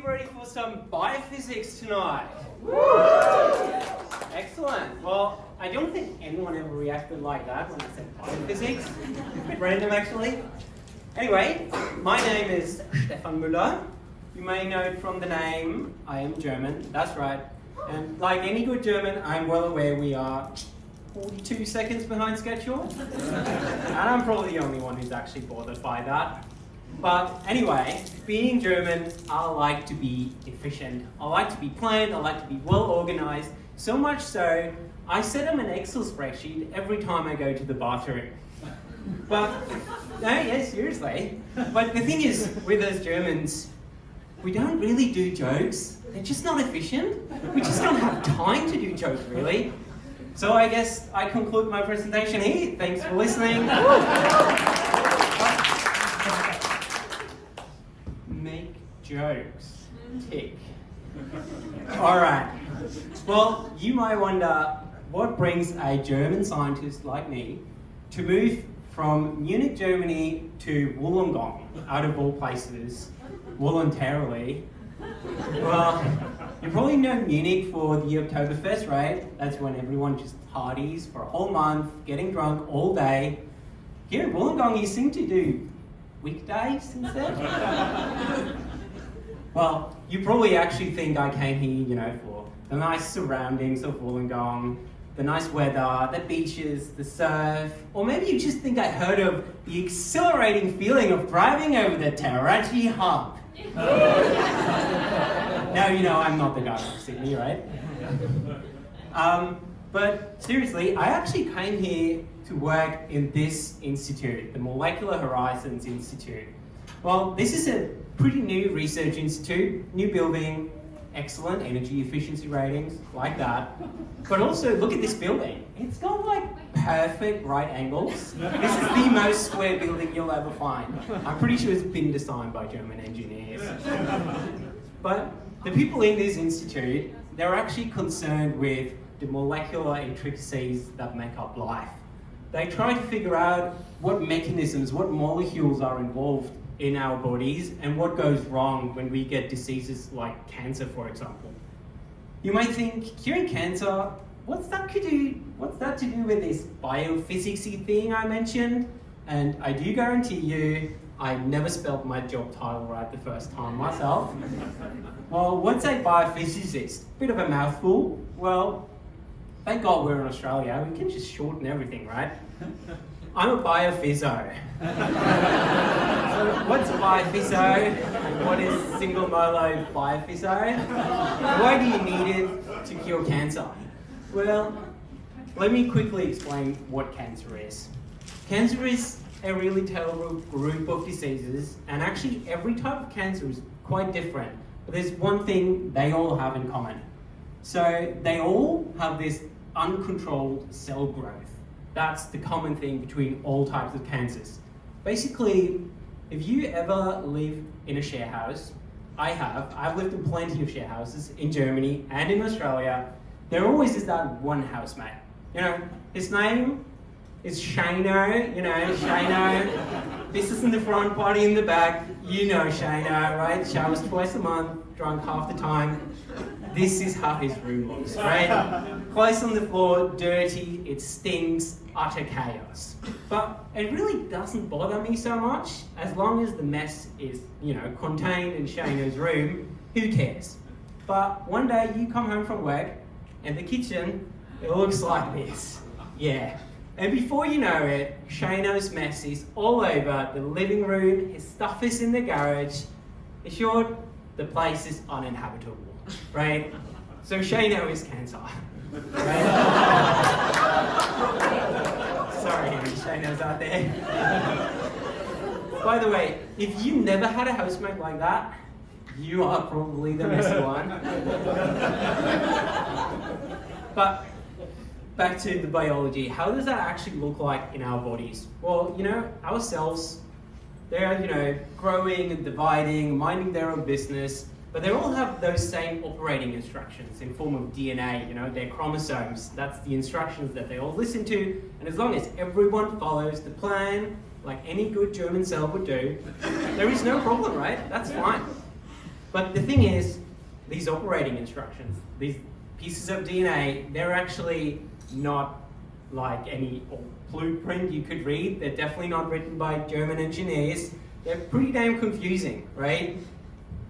you ready for some biophysics tonight? Excellent. Well, I don't think anyone ever reacted like that when I said biophysics. A bit random, actually. Anyway, my name is Stefan Mueller. You may know it from the name, I am German, that's right. And like any good German, I'm well aware we are 42 seconds behind schedule. And I'm probably the only one who's actually bothered by that. But anyway, being German, I like to be efficient. I like to be planned, I like to be well organized. So much so, I set up an Excel spreadsheet every time I go to the bathroom. But, no, yeah, seriously. But the thing is, with us Germans, we don't really do jokes. They're just not efficient. We just don't have time to do jokes, really. So I guess I conclude my presentation here. Thanks for listening. Make jokes. Tick. All right. Well, you might wonder what brings a German scientist like me to move from Munich, Germany to Wollongong, out of all places, voluntarily. Well, you probably know Munich for the Oktoberfest, right? That's when everyone just parties for a whole month, getting drunk all day. Here in Wollongong, you seem to do weekdays instead. Well, you probably actually think I came here, for the nice surroundings of Wollongong, the nice weather, the beaches, the surf, or maybe you just think I heard of the exhilarating feeling of driving over the Terrachi Hump. Now I'm not the guy from Sydney, right? But seriously, I actually came here to work in this institute, the Molecular Horizons Institute. Well, this is a pretty new research institute, new building, excellent energy efficiency ratings, like that. But also, look at this building. It's got perfect right angles. This is the most square building you'll ever find. I'm pretty sure it's been designed by German engineers. But the people in this institute, they're actually concerned with the molecular intricacies that make up life. They try to figure out what mechanisms, what molecules are involved in our bodies and what goes wrong when we get diseases like cancer, for example. You might think, curing cancer, what's that to do with this biophysics-y thing I mentioned? And I do guarantee you, I never spelled my job title right the first time myself. Well, what's a biophysicist? Bit of a mouthful. Well, thank God we're in Australia, we can just shorten everything, right? I'm a biophyso. So what's a biophyso? And what is single molar biophyso? Why do you need it to cure cancer? Well, let me quickly explain what cancer is. Cancer is a really terrible group of diseases, and actually every type of cancer is quite different. But there's one thing they all have in common. So they all have this uncontrolled cell growth. That's the common thing between all types of cancers. Basically, if you ever live in a share house, I've lived in plenty of share houses in Germany and in Australia, there always is that one housemate. His name is Shano, Shano. This is in the front, party in the back. Shano, right? Showers twice a month, drunk half the time. This is how his room looks, right? Clothes on the floor, dirty, it stinks, utter chaos. But it really doesn't bother me so much, as long as the mess is, contained in Shano's room, who cares? But one day you come home from work, and the kitchen, it looks like this. Yeah. And before you know it, Shano's mess is all over the living room, his stuff is in the garage. In short, the place is uninhabitable. Right? So Shano is cancer. Right? Sorry, Shano's out there. By the way, if you never had a housemate like that, you are probably the messy one. But back to the biology. How does that actually look like in our bodies? Well, our cells, they're, growing and dividing, minding their own business. But they all have those same operating instructions in form of DNA, their chromosomes. That's the instructions that they all listen to. And as long as everyone follows the plan, like any good German cell would do, there is no problem, right? That's fine. But the thing is, these operating instructions, these pieces of DNA, they're actually not like any blueprint you could read. They're definitely not written by German engineers. They're pretty damn confusing, right?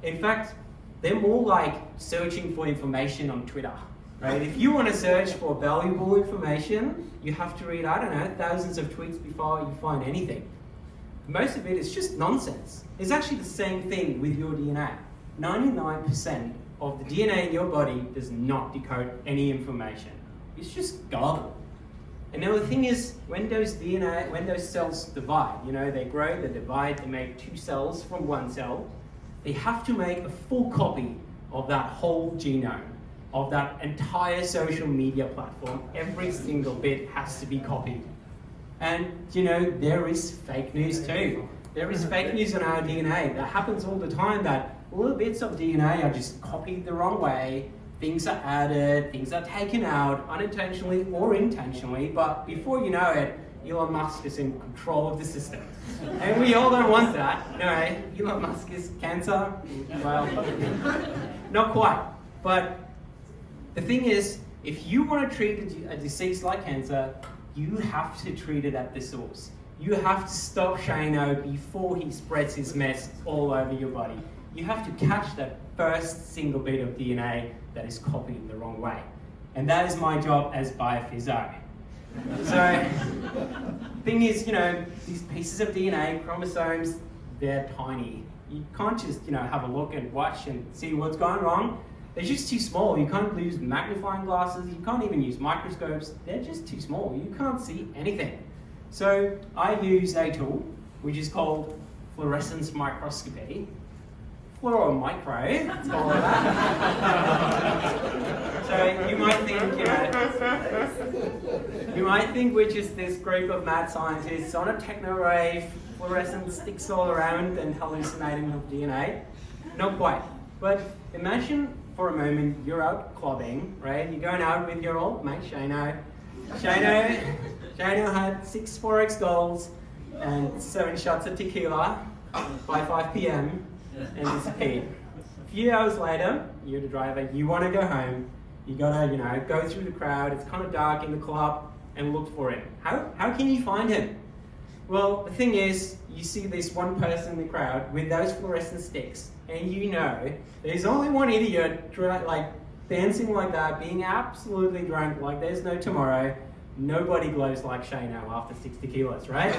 In fact, they're more like searching for information on Twitter, right? If you want to search for valuable information, you have to read, I don't know, thousands of tweets before you find anything. Most of it is just nonsense. It's actually the same thing with your DNA. 99% of the DNA in your body does not decode any information. It's just garble. And now the thing is, when those cells divide, they grow, they divide, they make 2 cells from 1 cell, they have to make a full copy of that whole genome, of that entire social media platform. Every single bit has to be copied. And there is fake news too. There is fake news on our DNA. That happens all the time, that little bits of DNA are just copied the wrong way. Things are added, things are taken out, unintentionally or intentionally, but before you know it, Elon Musk is in control of the system. And we all don't want that. Elon Musk is cancer? Well, not quite. But the thing is, if you want to treat a disease like cancer, you have to treat it at the source. You have to stop Shano before he spreads his mess all over your body. You have to catch that first single bit of DNA that is copied the wrong way. And that is my job as biophysio. So, thing is, these pieces of DNA, chromosomes, they're tiny. You can't just, have a look and watch and see what's going wrong. They're just too small. You can't use magnifying glasses. You can't even use microscopes. They're just too small. You can't see anything. So I use a tool which is called fluorescence microscopy. Fluoromicro, it's all of that. So you might think we're just this group of mad scientists on a techno rave, fluorescent sticks all around and hallucinating with DNA. Not quite. But imagine for a moment you're out clubbing, right? You're going out with your old mate Shano. Shano had 6 4X golds and 7 shots of tequila by 5 p.m. and disappeared. A few hours later, you're the driver, you want to go home, you gotta, go through the crowd, it's kind of dark in the club, and look for him. How can you find him? Well, the thing is, you see this one person in the crowd with those fluorescent sticks, and there's only one idiot dancing like that, being absolutely drunk, like there's no tomorrow. Nobody glows like Shano after 6 tequilas, right?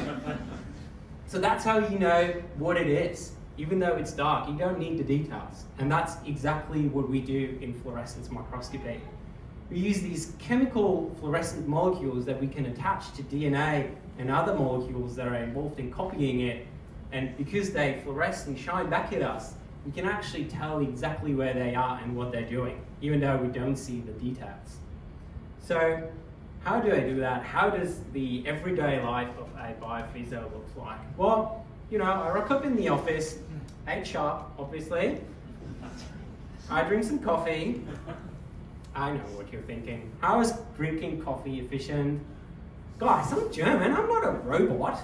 So that's how you know what it is. Even though it's dark, you don't need the details. And that's exactly what we do in fluorescence microscopy. We use these chemical fluorescent molecules that we can attach to DNA and other molecules that are involved in copying it. And because they fluoresce and shine back at us, we can actually tell exactly where they are and what they're doing, even though we don't see the details. So how do I do that? How does the everyday life of a biophysio look like? Well, I rock up in the office, 8 sharp, obviously. I drink some coffee. I know what you're thinking. How is drinking coffee efficient? Guys, I'm German, I'm not a robot.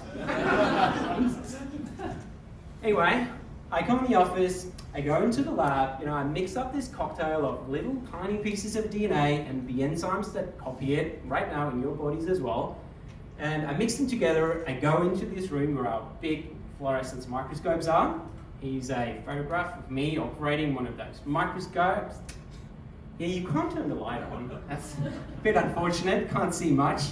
Anyway, I come in the office, I go into the lab, I mix up this cocktail of little tiny pieces of DNA and the enzymes that copy it right now in your bodies as well. And I mix them together, I go into this room where our big fluorescence microscopes are. Here's a photograph of me operating one of those microscopes. Yeah, you can't turn the light on. That's a bit unfortunate, can't see much.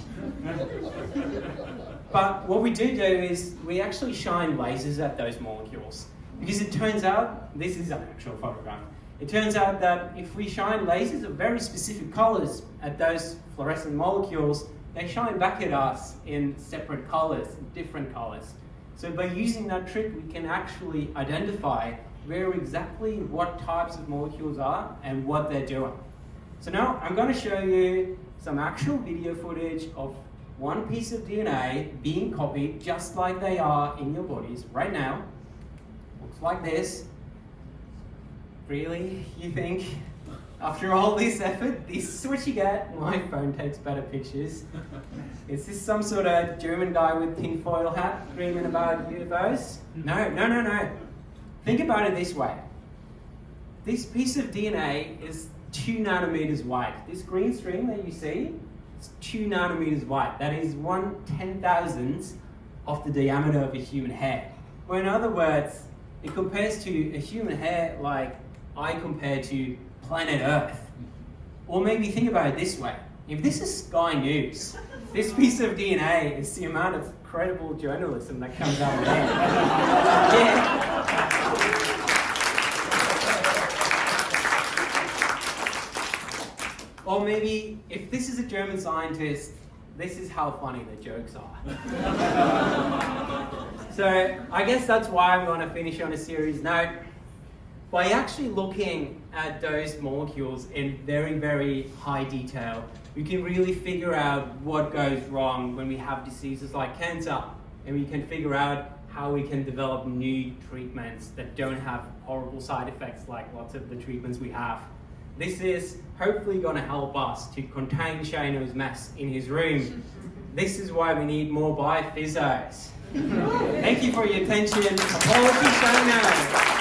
But what we do is we actually shine lasers at those molecules. Because it turns out, this is an actual photograph, it turns out that if we shine lasers of very specific colors at those fluorescent molecules, they shine back at us in separate colors, different colors. So by using that trick, we can actually identify where exactly what types of molecules are and what they're doing. So now I'm going to show you some actual video footage of one piece of DNA being copied just like they are in your bodies right now. Looks like this. Really? You think? After all this effort, this is what you get. My phone takes better pictures. Is this some sort of German guy with tinfoil hat dreaming about UFOs? No. Think about it this way. this piece of DNA is 2 nanometers wide. This green string that you see, it's 2 nanometers wide. That is 1/10,000th of the diameter of a human hair. Or in other words, it compares to a human hair like I compare to planet Earth. Or maybe think about it this way. If this is Sky News, this piece of DNA is the amount of credible journalism that comes out of there. Yeah. Or maybe, if this is a German scientist, this is how funny the jokes are. So, I guess that's why I'm going to finish on a serious note. By actually looking at those molecules in very, very high detail, we can really figure out what goes wrong when we have diseases like cancer. And we can figure out how we can develop new treatments that don't have horrible side effects like lots of the treatments we have. This is hopefully going to help us to contain Shano's mess in his room. This is why we need more biophysios. Thank you for your attention. Apologies, Shano.